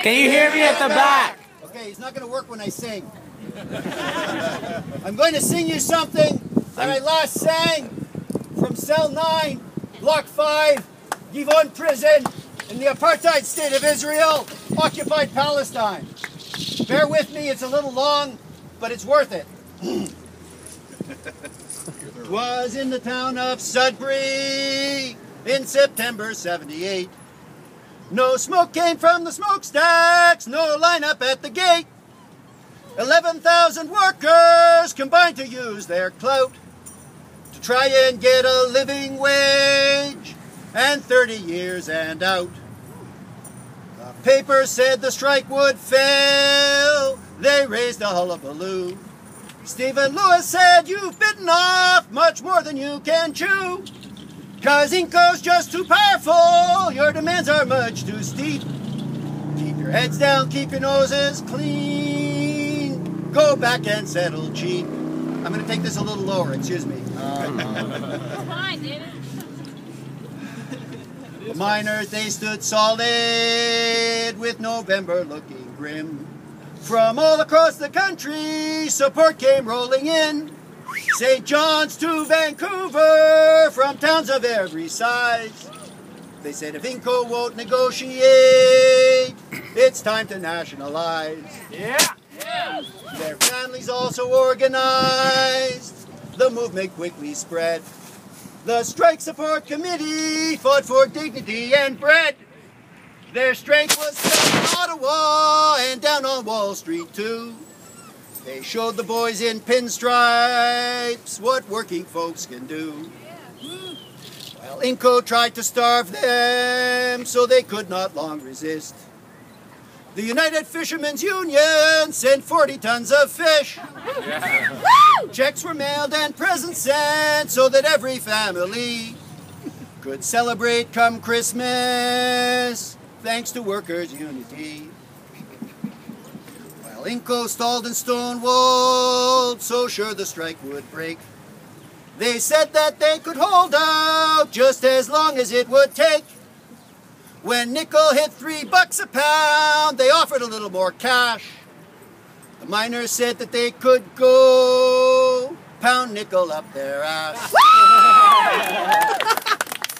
Can you hear me at the back? Okay, it's not going to work when I sing. I'm going to sing you something that I last sang from Cell 9, Block 5, Givon Prison, in the apartheid state of Israel, occupied Palestine. Bear with me, it's a little long, but it's worth it. Was in the town of Sudbury in September 78. No smoke came from the smokestacks, no lineup at the gate. 11,000 workers combined to use their clout to try and get a living wage and 30 years and out. The paper said the strike would fail, they raised a hullabaloo. Stephen Lewis said, you've bitten off much more than you can chew. 'Cause Inco's just too powerful, your demands are much too steep. Keep your heads down, keep your noses clean. Go back and settle cheap. I'm going to take this a little lower, excuse me. Fine, David. The miners, they stood solid with November looking grim. From all across the country, support came rolling in. St. John's to Vancouver, from towns of every size. They said if Inco won't negotiate, it's time to nationalize. Yeah. Their families also organized. The movement quickly spread. The Strike Support Committee fought for dignity and bread. Their strength was felt in Ottawa and down on Wall Street too. They showed the boys in pinstripes what working folks can do. While Inco tried to starve them so they could not long resist. The United Fishermen's Union sent 40 tons of fish. Yeah. Checks were mailed and presents sent so that every family could celebrate come Christmas, thanks to workers' unity. While Inco stalled and stonewalled, so sure the strike would break. They said that they could hold out just as long as it would take. When nickel hit $3 a pound, they offered a little more cash. The miners said that they could go pound nickel up their ass.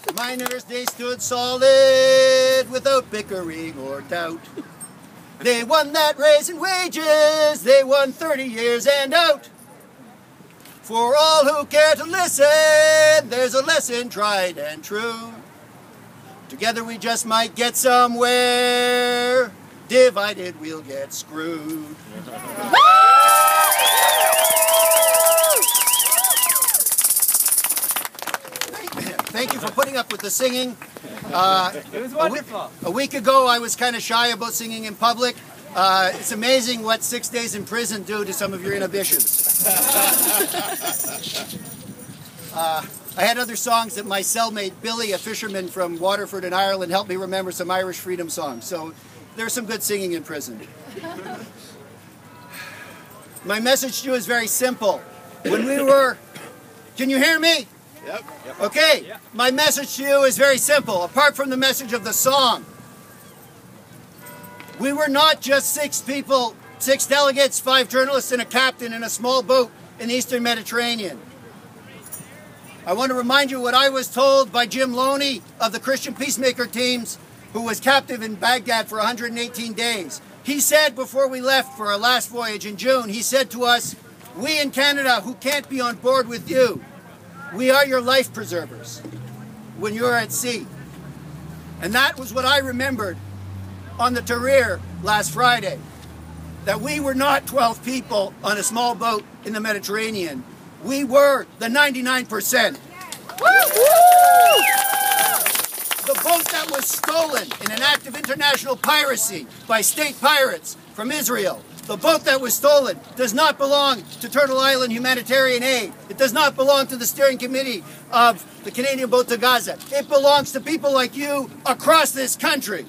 The miners, they stood solid without bickering or doubt. They won that raise in wages, they won 30 years and out. For all who care to listen, there's a lesson tried and true. Together we just might get somewhere. Divided we'll get screwed. Thank you for putting up with the singing. It was wonderful. A week ago I was kind of shy about singing in public. It's amazing what 6 days in prison do to some of your inhibitions. I had other songs that my cellmate Billy, a fisherman from Waterford in Ireland, helped me remember some Irish freedom songs. So there's some good singing in prison. My message to you is very simple. When we were... Can you hear me? Yep. Okay. Yep. My message to you is very simple, apart from the message of the song. We were not just 6 people, 6 delegates, 5 journalists, and a captain in a small boat in the Eastern Mediterranean. I want to remind you what I was told by Jim Loney of the Christian Peacemaker teams, who was captive in Baghdad for 118 days. He said before we left for our last voyage in June, he said to us, we in Canada who can't be on board with you, we are your life preservers when you're at sea. And that was what I remembered on the Tahrir last Friday, that we were not 12 people on a small boat in the Mediterranean. We were the 99%. The boat that was stolen in an act of international piracy by state pirates from Israel. The boat that was stolen does not belong to Turtle Island Humanitarian Aid. It does not belong to the steering committee of the Canadian Boat to Gaza. It belongs to people like you across this country.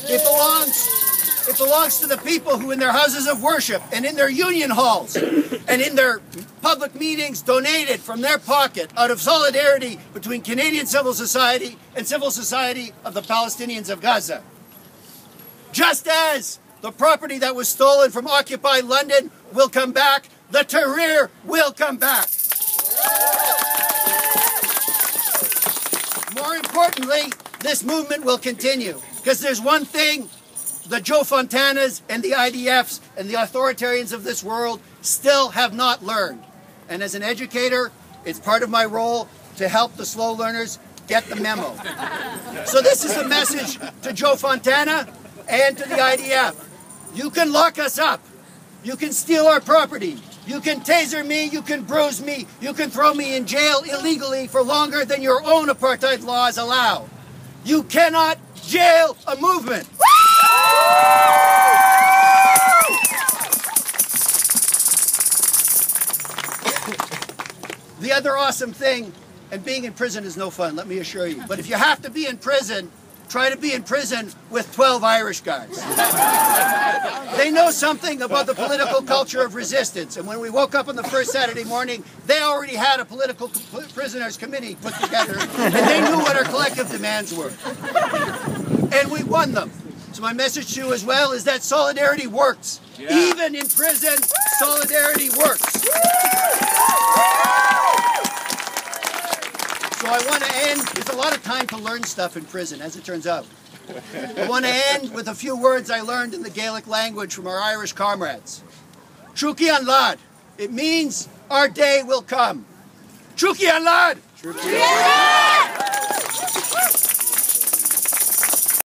It belongs to the people who in their houses of worship and in their union halls and in their public meetings donated from their pocket out of solidarity between Canadian civil society and civil society of the Palestinians of Gaza. Just as the property that was stolen from occupied London will come back, the Tahrir will come back. More importantly, this movement will continue, because there's one thing the Joe Fontanas and the IDFs and the authoritarians of this world still have not learned. And as an educator, it's part of my role to help the slow learners get the memo. So this is the message to Joe Fontana and to the IDF. You can lock us up. You can steal our property. You can taser me. You can bruise me. You can throw me in jail illegally for longer than your own apartheid laws allow. You cannot jail a movement. The other awesome thing, and being in prison is no fun, let me assure you, but if you have to be in prison, try to be in prison with 12 Irish guys. They know something about the political culture of resistance, and when we woke up on the first Saturday morning, they already had a political prisoners committee put together, and they knew what our collective demands were. And we won them. So my message to you as well is that solidarity works. Yeah. Even in prison, solidarity works. So I want to end, there's a lot of time to learn stuff in prison, as it turns out. I want to end with a few words I learned in the Gaelic language from our Irish comrades. Truki an lad. It means our day will come. Truki an lad.